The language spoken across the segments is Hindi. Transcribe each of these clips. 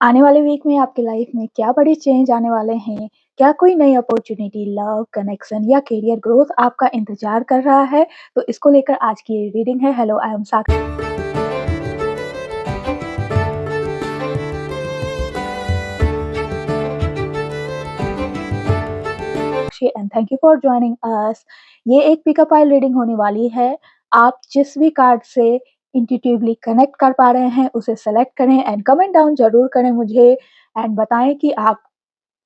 आने वाले वीक में आपकी लाइफ में क्या बड़े चेंज आने वाले हैं? क्या कोई नई अपॉर्च्युनिटी, लव, कनेक्शन या करियर ग्रोथ आपका इंतज़ार कर रहा है? तो इसको लेकर आज की ये रीडिंग है। Hello, I am Sakshi and thank you for joining us. ये एक पिकअप आइल रीडिंग होने वाली है। आप जिस भी कार्ड से इंट्यूटिवली कनेक्ट कर पा रहे हैं, उसे सेलेक्ट करें एंड कमेंट डाउन ज़रूर करें मुझे एंड बताएँ कि आप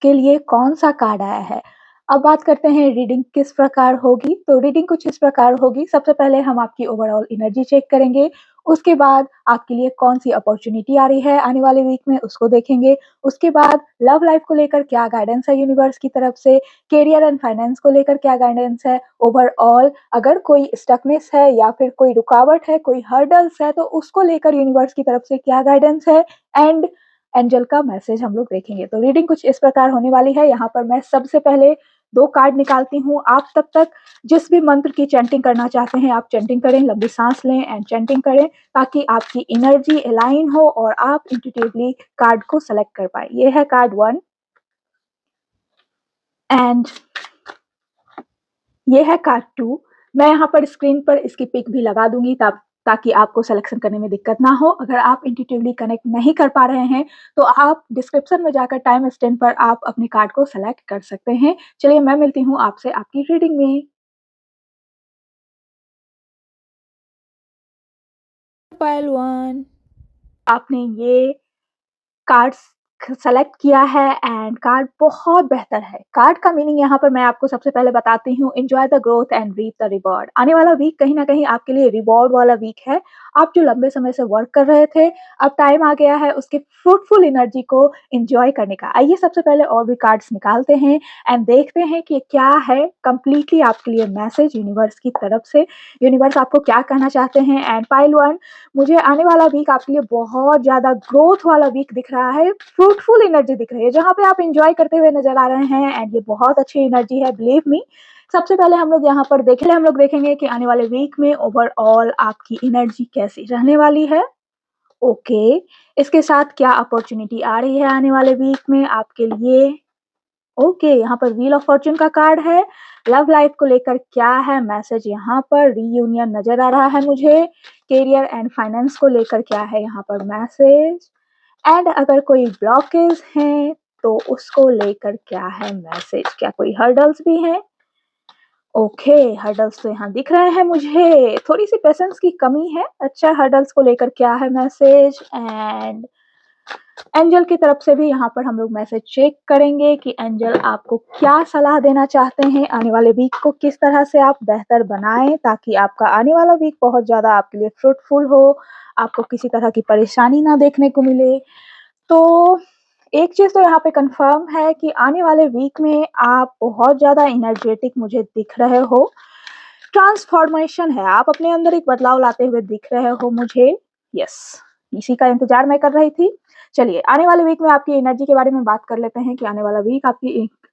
के लिए कौन-सा कार्ड आया है। अब बात करते हैं रीडिंग किस प्रकार होगी, तो रीडिंग कुछ इस प्रकार होगी। सबसे पहले हम आपकी ओवरऑल एनर्जी चेक करेंगे, उसके बाद आपके लिए कौन-सी अपॉर्च्युनिटी आ रही है आने वाले वीक में उसको देखेंगे। उसके बाद लव लाइफ को लेकर क्या गाइडेंस है यूनिवर्स की तरफ से, करियर एंड फाइनेंस को लेकर क्या गाइडेंस है, ओवरऑल अगर कोई स्टकनेस है या फिर कोई रुकावट है, कोई हर्डल्स है, तो उसको लेकर यूनिवर्स की तरफ से क्या गाइडेंस है एंड एंजल का मैसेज हम लोग देखेंगे। तो रीडिंग कुछ इस प्रकार होने वाली है। यहाँ पर मैं सबसे पहले 2 कार्ड निकालती हूँ। आप तब तक जिस भी मंत्र की चैंटिंग करना चाहते हैं, आप चैंटिंग करें, लंबी साँस लें एंड चैंटिंग करें ताकि आपकी एनर्जी अलाइन हो और आप इंट्यूटिवली कार्ड को सेलेक्ट कर पाएँ। ये है कार्ड 1 एंड ये है कार्ड 2। मैं यहाँ पर स्क्रीन पर इसकी पिक भी लगा दूँगी ताकि आपको सिलेक्शन करने में दिक्कत ना हो। अगर आप इंट्यूटिवली कनेक्ट नहीं कर पा रहे हैं, तो आप डिस्क्रिप्शन में जाकर टाइम स्टैम्प पर आप अपने कार्ड को सेलेक्ट कर सकते हैं। चलिए मैं मिलती हूँ आपसे आपकी रीडिंग में। पाइल 1 आपने ये कार्ड्स सेलेक्ट किया है एंड कार्ड बहुत बेहतर है। कार्ड का मीनिंग यहाँ पर मैं आपको सबसे पहले बताती हूँ, enjoy the growth and reap the reward. आने वाला वीक कहीं न कहीं आपके लिए रिवॉर्ड वाला वीक है। आप जो लंबे समय से वर्क कर रहे थे, अब टाइम आ गया है उसके फ्रूटफुल एनर्जी को एन्जॉय करने का। आइए सबसे पहले और भी कार्ड्स निकालते हैं एंड देखते हैं कि क्या है कंप्लीटली आपके लिए मैसेज यूनिवर्स की तरफ से। यूनिवर्स आपको क्या कहना चाहते हैं एंड पाइल 1 मुझे आने वाला वीक आपके लिए बहुत ज़्यादा ग्रोथ वाला वीक दिख रहा है, फ्रूटफुल एनर्जी दिख रही है, जहाँ पे आप एन्जॉय करते हुए नज़र आ रहे हैं एंड ये बहुत अच्छी एनर्जी है, बिलीव मी। सबसे पहले हम लोग देखेंगे कि आने वाले वीक में ओवरऑल आपकी एनर्जी कैसी रहने वाली है। ओके, इसके साथ क्या अपॉर्च्युनिटी आ रही है आने वाले वीक में आपके लिए? ओके, यहाँ पर व्हील ऑफ फॉर्च्यून का कार्ड है। लव लाइफ को लेकर क्या है मैसेज यहाँ पर? रीयूनियन नज़र आ रहा है मुझे। करियर एंड फाइनेंस को लेकर क्या है यहाँ पर मैसेज? एंड अगर कोई ब्लॉकेज हैं, तो उसको लेकर क्या है मैसेज? क्या कोई हर्डल्स भी हैं? ओके, हर्डल्स तो यहाँ दिख रहे हैं मुझे। थोड़ी-सी पेशेंस की कमी है। अच्छा, हर्डल्स को लेकर क्या है मैसेज? एंड एंजल की तरफ से भी यहाँ पर हम लोग मैसेज चेक करेंगे कि एंजल आपको क्या सलाह देना चाहते हैं, आने वाले वीक को किस तरह से आप बेहतर बनाएँ ताकि आपका आने वाला वीक बहुत ज़्यादा आपके लिए फ्रूटफुल हो, आपको किसी तरह की परेशानी ना देखने को मिले। तो एक चीज़ तो यहाँ पे कन्फर्म है कि आने वाले वीक में आप बहुत ज़्यादा एनर्जेटिक मुझे दिख रहे हो। ट्रांसफॉर्मेशन है, आप अपने अंदर एक बदलाव लाते हुए दिख रहे हो मुझे। यस, इसी का इंतज़ार मैं कर रही थी। चलिए, आने वाले वीक में आपकी एनर्जी के बारे में बात कर लेते हैं कि आने वाला वीक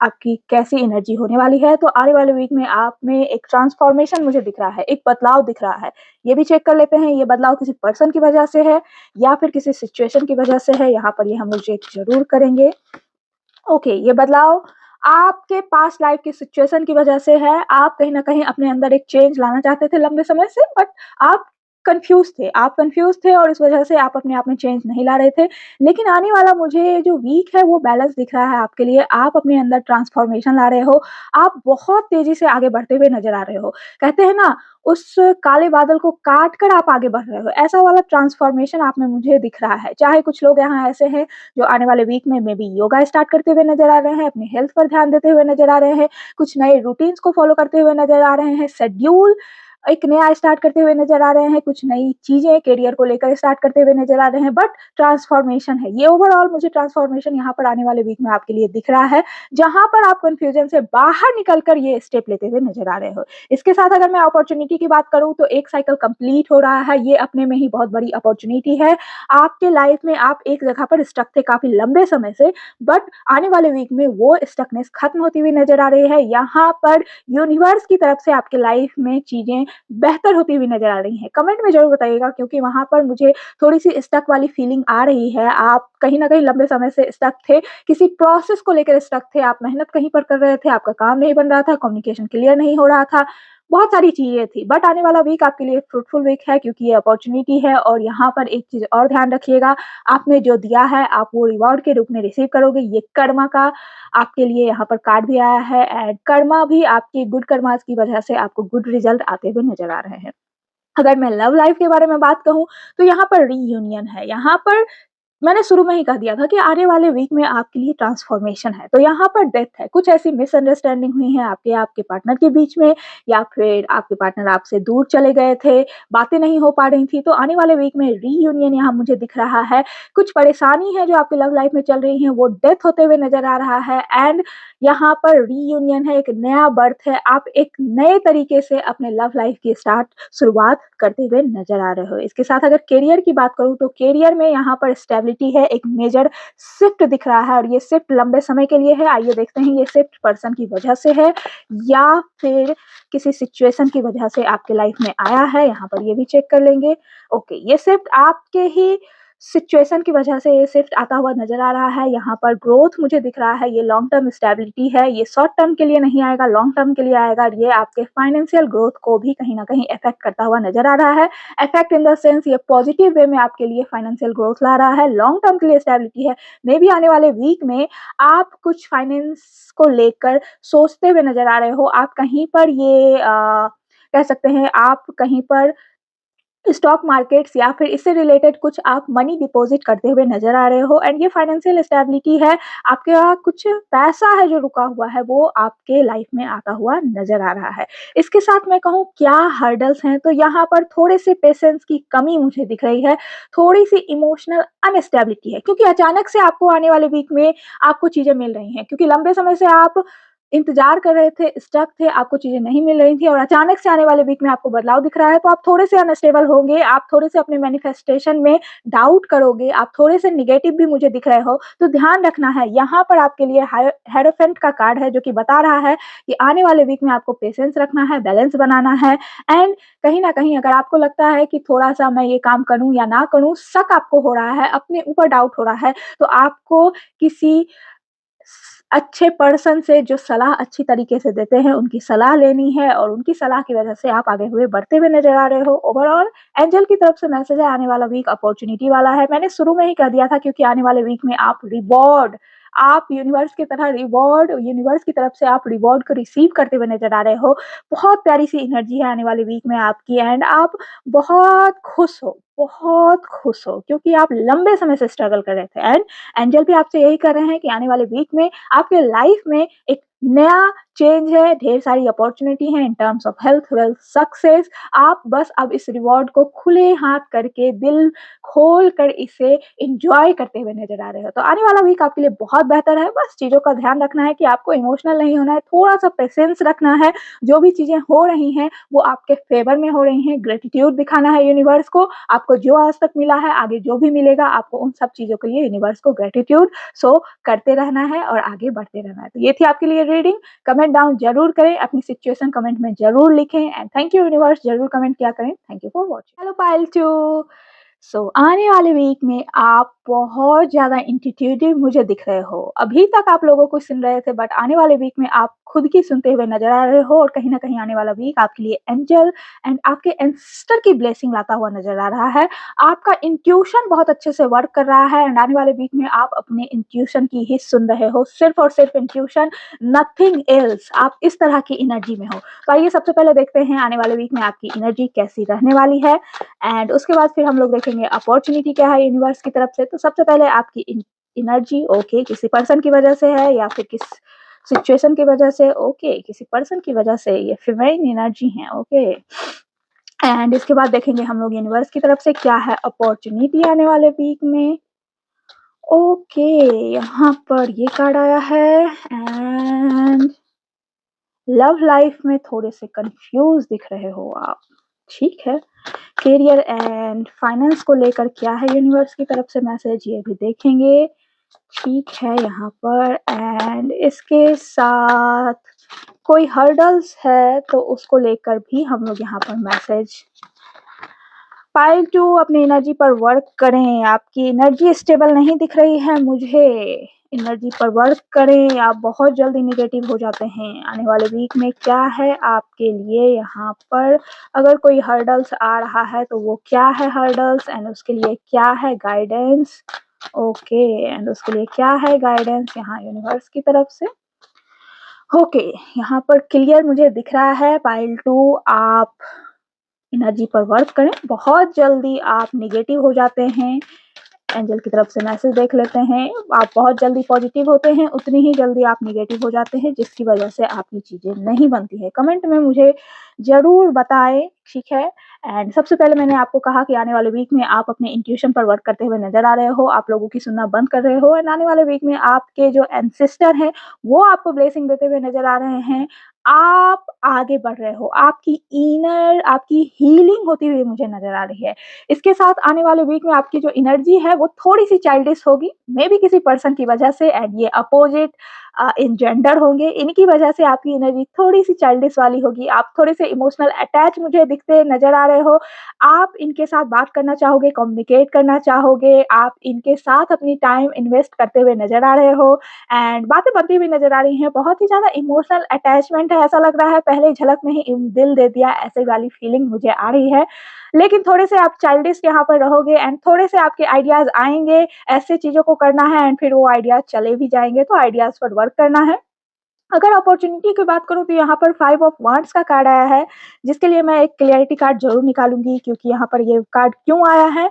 आपकी कैसी एनर्जी होने वाली है। तो आने वाले वीक में आप में एक ट्रांसफॉर्मेशन मुझे दिख रहा है, एक बदलाव दिख रहा है। ये भी चेक कर लेते हैं, ये बदलाव किसी पर्सन की वजह से है या फिर किसी सिचुएशन की वजह से है। यहाँ पर ये हम लोग चेक ज़रूर करेंगे। ओके, ये बदलाव आपके पास्ट लाइफ की सिचुएशन की वजह से है। आप कहीं न कहीं अपने अंदर एक चेंज लाना चाहते थे लंबे समय से, बट आप कन्फ्यूज़ थे और इस वजह से आप अपने आप में चेंज नहीं ला रहे थे। लेकिन आने वाला मुझे जो वीक है वो बैलेंस दिख रहा है आपके लिए। आप अपने अंदर ट्रांसफॉर्मेशन ला रहे हो। आप बहुत तेज़ी से आगे बढ़ते हुए नज़र आ रहे हो। कहते हैं ना, उस काले बादल को काट कर आप आगे बढ़ रहे हो। ऐसा वाला ट्रांसफॉर्मेशन आप में मुझे दिख रहा है। चाहे कुछ लोग यहाँ ऐसे हैं जो आने वाले वीक में मे बी योगा स्टार्ट करते हुए नज़र आ रहे हैं, अपनी हेल्थ पर ध्यान देते हुए नज़र आ रहे हैं, कुछ नए रूटीन्स को फ़ॉलो करते हुए नज़र आ रहे हैं, शेड्यूल एक नया स्टार्ट करते हुए नज़र आ रहे हैं, कुछ नई चीज़ें करियर को लेकर स्टार्ट करते हुए नज़र आ रहे हैं, बट ट्रांसफॉर्मेशन है। ये ओवरऑल मुझे ट्रांसफॉर्मेशन यहाँ पर आने वाले वीक में आपके लिए दिख रहा है, जहाँ पर आप कन्फ्यूज़न से बाहर निकल कर ये स्टेप लेते हुए नज़र आ रहे हो। इसके साथ अगर मैं अपॉर्च्युनिटी की बात करूँ तो एक साइकिल कंप्लीट हो रहा है, ये अपने में ही बहुत बड़ी अपॉर्च्युनिटी है। आपके लाइफ में आप एक जगह पर स्टक थे काफ़ी लंबे समय से, बट आने वाले वीक में वो स्टकनेस खत्म होती हुई नज़र आ रही है। यहाँ पर यूनिवर्स की तरफ से आपके लाइफ में चीज़ें बेहतर होती हुई नज़र आ रही हैं? कमेंट में ज़रूर बताइएगा क्योंकि वहाँ पर मुझे थोड़ी-सी स्टक वाली फीलिंग आ रही है। आप कहीं न कहीं लंबे समय से स्टक थे, किसी प्रोसेस को लेकर स्टक थे, आप मेहनत कहीं पर कर रहे थे, आपका काम नहीं बन रहा था, कम्युनिकेशन क्लियर नहीं हो रहा था, बहुत सारी चीज़ें थी। बट आने वाला वीक आपके लिए फ्रूटफुल वीक है क्योंकि ये अपॉर्च्युनिटी है और यहाँ पर एक चीज़ और ध्यान रखिएगा, आपने जो दिया है, आप वो रिवॉर्ड के रूप में रिसीव करोगे। ये कर्मा का आपके लिए यहाँ पर कार्ड भी आया है एंड कर्मा भी आपकी गुड कर्माज़ की वजह से आपको गुड रिज़ल्ट आते हुए नज़र आ रहे हैं। अगर मैं लव लाइफ़ के बारे में बात कहूँ, तो यहाँ पर रीयूनियन है। यहाँ पर मैंने शुरू में ही कह दिया था कि आने वाले वीक में आपके लिए ट्रांसफॉर्मेशन है। तो यहाँ पर डेथ है, कुछ ऐसी मिसअंडरस्टैंडिंग हुई है आपके पार्टनर के बीच में या फिर आपके पार्टनर आपसे दूर चले गए थे, बातें नहीं हो पा रही थी। तो आने वाले वीक में रीयूनियन यहाँ मुझे दिख रहा है। कुछ परेशानी है जो आपकी लव लाइफ में चल रही है, वो डेथ होते हुए नज़र आ रहा है एंड यहाँ पर रीयूनियन है, एक नया बर्थ है। आप एक नए तरीके से अपने लव लाइफ की शुरुआत करते हुए नज़र आ रहे हो। इसके साथ अगर करियर की बात करूँ तो करियर में यहाँ पर स्टेबिलिटी है, एक मेजर शिफ्ट दिख रहा है और ये शिफ्ट लंबे समय के लिए है। आइए देखते हैं ये शिफ्ट पर्सन की वजह से है या फिर किसी सिचुएशन की वजह से आपके लाइफ में आया है, यहाँ पर ये भी चेक कर लेंगे। ओके, ये शिफ्ट आपके ही सिचुएशन की वजह से ये शिफ्ट आता हुआ नज़र आ रहा है। यहाँ पर ग्रोथ मुझे दिख रहा है, ये लॉन्ग टर्म स्टेबिलिटी है, ये शॉर्ट टर्म के लिए नहीं आएगा, लॉन्ग टर्म के लिए आएगा और ये आपके फाइनेंशियल ग्रोथ को भी कहीं न कहीं इफ़ेक्ट करता हुआ नज़र आ रहा है। इफ़ेक्ट इन द सेंस ये पॉजिटिव वे में आपके लिए फाइनेंशियल ग्रोथ ला रहा है, लॉन्ग टर्म के लिए स्टेबिलिटी है। मेबी आने वाले वीक में आप कुछ फाइनेंस को लेकर सोचते हुए नज़र आ रहे हो। आप कहीं पर ये कह सकते हैं आप कहीं पर स्टॉक मार्केट्स या फिर इससे रिलेटेड कुछ आप मनी डिपॉज़िट करते हुए नज़र आ रहे हो एंड ये फाइनेंशियल स्टेबिलिटी है, आपके यहाँ कुछ पैसा है जो रुका हुआ है, वो आपके लाइफ में आता हुआ नज़र आ रहा है। इसके साथ मैं कहूँ क्या हर्डल्स हैं, तो यहाँ पर थोड़े-से पेशेंस की कमी मुझे दिख रही है, थोड़ी-सी इमोशनल अनस्टेबिलिटी है क्योंकि अचानक से आपको आने वाले वीक में आपको चीज़ें मिल रही हैं क्योंकि लंबे समय से आप इंतज़ार कर रहे थे, स्टक थे, आपको चीज़ें नहीं मिल रही थी और अचानक से आने वाले वीक में आपको बदलाव दिख रहा है, तो आप थोड़े-से अनस्टेबल होंगे, आप थोड़े-से अपने मैनिफेस्टेशन में डाउट करोगे, आप थोड़े-से नेगेटिव भी मुझे दिख रहे हो। तो ध्यान रखना है, यहाँ पर आपके लिए हायरोफेंट का कार्ड है जो कि बता रहा है कि आने वाले वीक में आपको पेशेंस रखना है, बैलेंस बनाना है एंड कहीं न कहीं अगर आपको लगता है कि थोड़ा-सा मैं ये काम करूँ या ना करूँ, शक आपको हो रहा है, अपने ऊपर डाउट हो रहा है, तो आपको किसी अच्छे पर्सन से जो सलाह अच्छी तरीके से देते हैं, उनकी सलाह लेनी है और उनकी सलाह की वजह से आप आगे हुए बढ़ते हुए नज़र आ रहे हो। ओवरऑल एंजल की तरफ से मैसेज है आने वाला वीक अपॉर्च्युनिटी वाला है। मैंने शुरू में ही कह दिया था क्योंकि आने वाले वीक में आप यूनिवर्स की तरह यूनिवर्स की तरफ से आप रिवॉर्ड को रिसीव करते हुए नज़र आ रहे हो। बहुत प्यारी-सी एनर्जी है आने वाले वीक में आपकी एंड आप बहुत खुश हो क्योंकि आप लंबे समय से स्ट्रगल कर रहे थे एंड एंजल भी आपसे यही कर रहे हैं कि आने वाले वीक में आपके लाइफ में एक नया चेंज है, ढेर सारी अपॉर्च्युनिटी है in terms of health, wealth, success. आप बस अब इस रिवॉर्ड को खुले हाथ करके, दिल खोल कर इसे एन्जॉय करते हुए नज़र आ रहे हो। तो आने वाला वीक आपके लिए बहुत बेहतर है, बस चीज़ों का ध्यान रखना है कि आपको इमोशनल नहीं होना है, थोड़ा-सा पेशेंस रखना है। जो भी चीज़ें हो रही हैं, वो आपके फ़ेवर में हो रही हैं, ग्रैटिट्यूड दिखाना है यूनिवर्स को। आपको जो आज तक मिला है, आगे जो भी मिलेगा, आपको उन सब चीज़ों के लिए यूनिवर्स को ग्रैटिट्यूड शो करते रहना है और आगे बढ़ते रहना है। तो ये थी आपके लिए रीडिंग। कमेंट डाउन ज़रूर करें, अपनी सिचुएशन कमेंट में ज़रूर लिखें एंड थैंक यू यूनिवर्स ज़रूर कमेंट किया करें। Thank you for watching. Hello pile 2 आने वाले वीक में आप बहुत ज़्यादा इंट्यूटिव मुझे दिख रहे हो। अभी तक आप लोगों को सुन रहे थे बट आने वाले वीक में आप खुद की सुनते हुए नज़र आ रहे हो और कहीं न कहीं आने वाला वीक आपके लिए एंजल एंड आपके एंसेस्टर की ब्लेसिंग लाता हुआ नज़र आ रहा है। आपका इंट्यूशन बहुत अच्छे से वर्क कर रहा है एंड आने वाले वीक में आप अपने इंट्यूशन की ही सुन रहे हो, सिर्फ़ और सिर्फ़ इंट्यूशन, नथिंग एल्स। आप इस तरह की एनर्जी में हो। तो आइए सबसे पहले देखते हैं आने वाले वीक में आपकी एनर्जी कैसी रहने वाली है एंड उसके बाद फिर हम लोग देखेंगे अपॉर्च्युनिटी क्या है यूनिवर्स की तरफ से। तो सबसे पहले आपकी एनर्जी ओके किसी पर्सन की वजह से है या फिर किस सिचुएशन की वजह से ओके किसी पर्सन की वजह से ये फीमेल एनर्जी है ओके एंड इसके बाद देखेंगे हम लोग यूनिवर्स की तरफ से क्या है अपॉर्चुनिटी आने वाले वीक में। ओके यहाँ पर ये कार्ड आया है एंड लव लाइफ में थोड़े से कंफ्यूज दिख रहे हो आप, ठीक है। करियर एंड फाइनेंस को लेकर क्या है यूनिवर्स की तरफ से मैसेज ये भी देखेंगे ठीक है यहाँ पर एंड इसके साथ कोई हर्डल्स है तो उसको लेकर भी हम लोग यहाँ पर मैसेज पाइल 2 अपनी एनर्जी पर वर्क करें, आपकी एनर्जी स्टेबल नहीं दिख रही है मुझे, एनर्जी पर वर्क करें, आप बहुत जल्दी नेगेटिव हो जाते हैं। आने वाले वीक में क्या है आपके लिए यहाँ पर, अगर कोई हर्डल्स आ रहा है तो वो क्या है हर्डल्स एंड उसके लिए क्या है गाइडेंस, ओके एंड उसके लिए क्या है गाइडेंस यहाँ यूनिवर्स की तरफ से। ओके यहाँ पर क्लियर मुझे दिख रहा है पाइल 2 आप एनर्जी पर वर्क करें, बहुत जल्दी आप नेगेटिव हो जाते हैं। एंजल की तरफ से मैसेज देख लेते हैं, आप बहुत जल्दी पॉजिटिव होते हैं, उतनी ही जल्दी आप नेगेटिव हो जाते हैं, जिसकी वजह से आपकी चीज़ें नहीं बनती है। कमेंट में मुझे ज़रूर बताएं, ठीक है। एंड सबसे पहले मैंने आपको कहा कि आने वाले वीक में आप अपने इंट्यूशन पर वर्क करते हुए नज़र आ रहे हो, आप लोगों की सुनना बंद कर रहे हो एंड आने वाले वीक में आपके जो एंसेस्टर हैं, वो आपको ब्लेसिंग देते हुए नज़र आ रहे हैं। आप आगे बढ़ रहे हो, आपकी इनर आपकी हीलिंग होती हुई मुझे नज़र आ रही है। इसके साथ आने वाले वीक में आपकी जो एनर्जी है वो थोड़ी-सी चाइल्डिश होगी, मे बी किसी पर्सन की वजह से एंड ये अपोजिट इन जेंडर होंगे, इनकी वजह से आपकी एनर्जी थोड़ी-सी चाइल्डिश वाली होगी, आप थोड़े से इमोशनल अटैच मुझे दिखते नज़र आ रहे हो, आप इनके साथ बात करना चाहोगे, कम्युनिकेट करना चाहोगे, आप इनके साथ अपनी टाइम इन्वेस्ट करते हुए नज़र आ रहे हो एंड बातें बनती हुई नज़र आ रही हैं, बहुत ही ज़्यादा इमोशनल अटैचमेंट है, ऐसा लग रहा है पहले झलक में ही दिल दे दिया, ऐसे वाली फीलिंग मुझे आ रही है। लेकिन थोड़े से आप चाइल्डिश यहाँ पर रहोगे एंड थोड़े से आपके आइडियाज़ आएँगे, ऐसे चीज़ों को करना है एंड फिर वो आइडियाज़ चले भी जाएँगे, तो आइडियाज़ पर वर्क करना है। अगर अपॉर्च्युनिटी की बात करूँ तो यहाँ पर 5 ऑफ वांड्स का कार्ड आया है, जिसके लिए मैं एक क्लैरिटी कार्ड ज़रूर निकालूँगी क्योंकि यहाँ पर ये कार्ड क्यों आया है?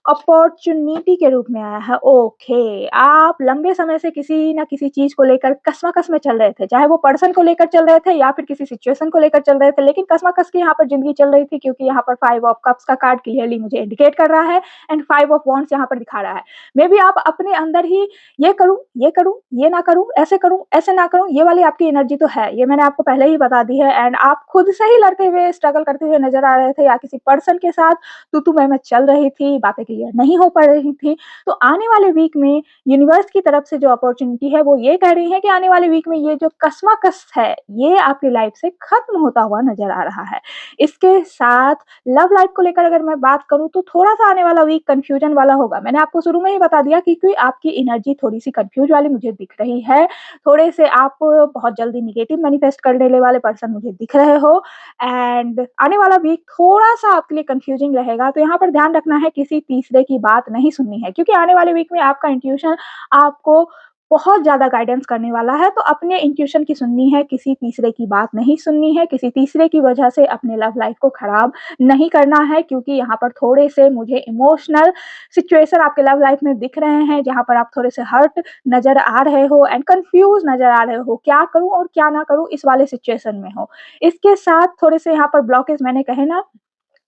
अपॉर्च्युनिटी के रूप में आया है, ओके। आप लंबे समय से किसी न किसी चीज़ को लेकर कशमकश में चल रहे थे, चाहे वो पर्सन को लेकर चल रहे थे या फिर किसी सिचुएशन को लेकर चल रहे थे, लेकिन कशमकश की यहाँ पर ज़िंदगी चल रही थी क्योंकि यहाँ पर 5 ऑफ कप्स का कार्ड क्लियरली मुझे इंडिकेट कर रहा है एंड 5 ऑफ वांड्स यहाँ पर दिखा रहा है। मेबी आप अपने अंदर ही ये करूँ, ये करूँ, ये ना करूँ, ऐसे ना करूँ, ये वाली आपकी एनर्जी तो है, ये मैंने आपको पहले ही बता दी है एंड आप खुद से ही लड़ते हुए, स्ट्रगल करते हुए नज़र आ रहे थे या किसी पर्सन के साथ तू-तू मैं-मैं चल रही थी, बातें क्लियर नहीं हो पा रही थी। तो आने वाले वीक में यूनिवर्स की तरफ से जो अपॉर्च्युनिटी है वो ये कह रही है कि आने वाले वीक में ये जो कशमकश है, ये आपकी लाइफ से खत्म होता हुआ नज़र आ रहा है। इसके साथ लव लाइफ को लेकर अगर मैं बात करूँ तो थोड़ा-सा आने वाला वीक कन्फ्यूजन वाला होगा। मैंने आपको शुरू में ही बता दिया क्योंकि आपकी एनर्जी थोड़ी-सी कन्फ्यूज़ वाली मुझे दिख रही है। थोड़े से आप बहुत जल्दी नेगेटिव मैनिफेस्ट करने वाले पर्सन मुझे दिख रहे हो एंड आने वाला वीक थोड़ा-सा आपके लिए कन्फ्यूजिंग रहेगा, तो यहाँ पर ध्यान रखना है किसी तीसरे की बात नहीं सुननी है क्योंकि आने वाले वीक में आपका इंट्यूशन आपको बहुत ज़्यादा गाइडेंस करने वाला है, तो अपने इंट्यूशन की सुननी है, किसी तीसरे की बात नहीं सुननी है, किसी तीसरे की वजह से अपने लव लाइफ को खराब नहीं करना है क्योंकि यहाँ पर थोड़े से मुझे इमोशनल सिचुएशन आपके लव लाइफ में दिख रहे हैं, जहाँ पर आप थोड़े से हर्ट नज़र आ रहे हो एंड कन्फ्यूज़ नज़र आ रहे हो, क्या करूँ और क्या ना करूँ इस वाले सिचुएशन में हो। इसके साथ थोड़े से यहाँ पर ब्लॉकेज मैंने कहे ना,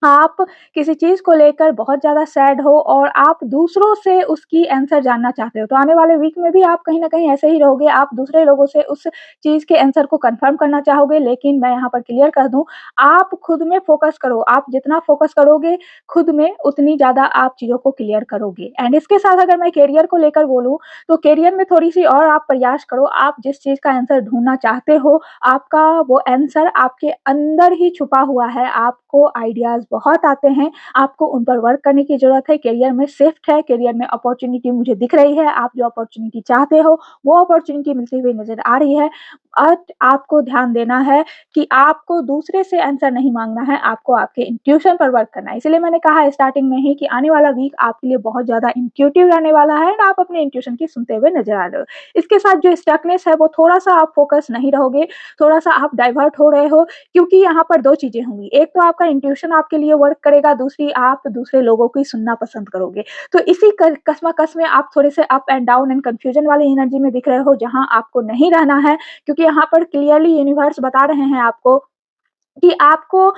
आप किसी चीज़ को लेकर बहुत ज़्यादा सैड हो और आप दूसरों से उसकी आंसर जानना चाहते हो, तो आने वाले वीक में भी आप कहीं न कहीं ऐसे ही रहोगे, आप दूसरे लोगों से उस चीज़ के आंसर को कन्फर्म करना चाहोगे, लेकिन मैं यहाँ पर क्लियर कर दूँ, आप खुद में फ़ोकस करो, आप जितना फ़ोकस करोगे खुद में, उतनी ज़्यादा आप चीज़ों को क्लियर करोगे। एंड इसके साथ अगर मैं करियर को लेकर बोलूँ, तो करियर में थोड़ी-सी और आप प्रयास करो, आप जिस चीज़ का आंसर ढूँढना चाहते हो, आपका वो आंसर आपके अंदर ही छुपा हुआ है, आपको आइडियाज़ बहुत आते हैं, आपको उन पर वर्क करने की ज़रूरत है, करियर में शिफ्ट है, करियर में अपॉर्च्युनिटी मुझे दिख रही है, आप जो अपॉर्च्युनिटी चाहते हो, वो अपॉर्च्युनिटी मिलती हुई नज़र आ रही है। बट आपको ध्यान देना है कि आपको दूसरे से आंसर नहीं माँगना है, आपको आपके इंट्यूशन पर वर्क करना है। इसीलिए मैंने कहा स्टार्टिंग में ही कि आने वाला वीक आपके लिए बहुत ज़्यादा इंट्यूटिव रहने वाला है एंड आप अपने इंट्यूशन की सुनते हुए नज़र आ रहे हो। इसके साथ जो स्टकनेस है, वो थोड़ा-सा आप फ़ोकस नहीं रहोगे, थोड़ा-सा आप डाइवर्ट हो रहे हो क्योंकि यहाँ पर 2 चीज़ें होंगी। एक तो आपका इंट्यूशन आपके लिए वर्क करेगा, दूसरी आप दूसरे लोगों की सुनना पसंद करोगे। तो इसी क कशमकश में आप थोड़े से up and down and confusion वाली एनर्जी में दिख रहे हो, जहाँ आपको नहीं रहना है क्योंकि यहाँ पर क्लियरली यूनिवर्स बता रहे हैं आपको कि आपको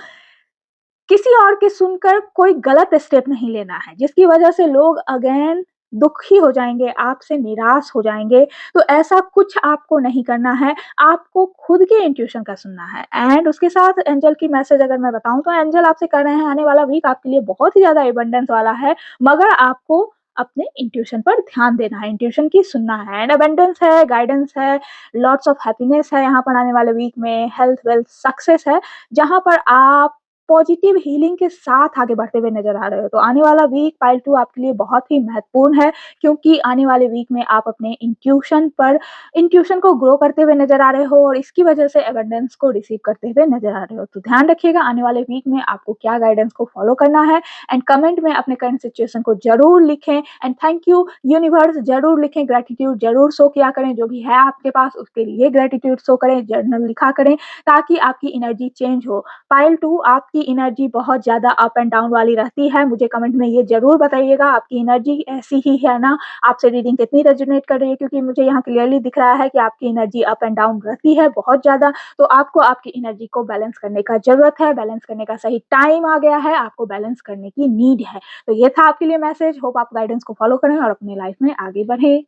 किसी और की सुनकर कोई गलत स्टेप नहीं लेना है, जिसकी वजह से लोग अगेन दुखी हो जाएँगे, आपसे निराश हो जाएँगे, तो ऐसा कुछ आपको नहीं करना है, आपको खुद के इंट्यूशन का सुनना है। एंड उसके साथ एंजल की मैसेज अगर मैं बताऊँ तो एंजल आपसे कह रहे हैं आने वाला वीक आपके लिए बहुत ही ज़्यादा अबंडेंस वाला है, मगर आपको अपने इंट्यूशन पर ध्यान देना है, इंट्यूशन की सुनना है एंड अबंडेंस है, गाइडेंस है, लॉट्स ऑफ हैप्पीनेस है यहाँ पर आने वाले वीक में, हेल्थ, वेल्थ, सक्सेस है, जहाँ पर आप पॉजिटिव हीलिंग के साथ आगे बढ़ते हुए नज़र आ रहे हो। तो आने वाला वीक पाइल 2 आपके लिए बहुत ही महत्वपूर्ण है क्योंकि आने वाले वीक में आप अपने इंट्यूशन को ग्रो करते हुए नज़र आ रहे हो और इसकी वजह से अबंडेंस को रिसीव करते हुए नज़र आ रहे हो। तो ध्यान रखिएगा आने वाले वीक में आपको क्या गाइडेंस को फॉलो करना है एंड कमेंट में अपने करंट सिचुएशन को ज़रूर लिखें एंड थैंक यू यूनिवर्स ज़रूर लिखें, ग्रैटिट्यूड ज़रूर शो किया करें, जो भी है आपके पास उसके लिए ग्रैटिट्यूड शो करें, जर्नल लिखा करें ताकि आपकी एनर्जी चेंज हो। पाइल 2 आपकी एनर्जी बहुत ज़्यादा अप एंड डाउन वाली रहती है, मुझे कमेंट में ये ज़रूर बताइएगा आपकी एनर्जी ऐसी ही है ना? आपसे रीडिंग कितनी रेजोनेट कर रही है क्योंकि मुझे यहाँ क्लियरली दिख रहा है कि आपकी एनर्जी अप एंड डाउन रहती है बहुत ज़्यादा, तो आपको आपकी एनर्जी को बैलेंस करने का ज़रूरत है, बैलेंस करने का सही टाइम आ गया है, आपको बैलेंस करने की नीड है। तो ये था आपके लिए मैसेज, होप आप गाइडेंस को फॉलो करें और अपनी लाइफ में आगे बढ़ें।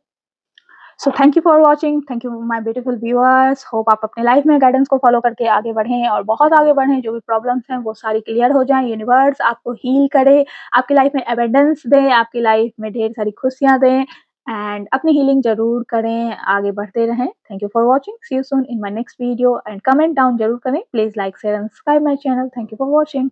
So thank you for watching, thank you my beautiful viewers, hope आप अपने लाइफ में गाइडेंस को फॉलो करके आगे बढ़ें और बहुत आगे बढ़ें, जो भी प्रॉब्लम्स हैं वो सारी क्लियर हो जाएँ, यूनिवर्स आपको हील करे, आपकी लाइफ में अबंडेंस दे, आपकी लाइफ में ढेर सारी खुशियाँ दें एंड अपनी हीलिंग ज़रूर करें, आगे बढ़ते रहें। Thank you for watching, see you soon in my next video and comment down ज़रूर करें, please like, share and subscribe my channel. Thank you for watching.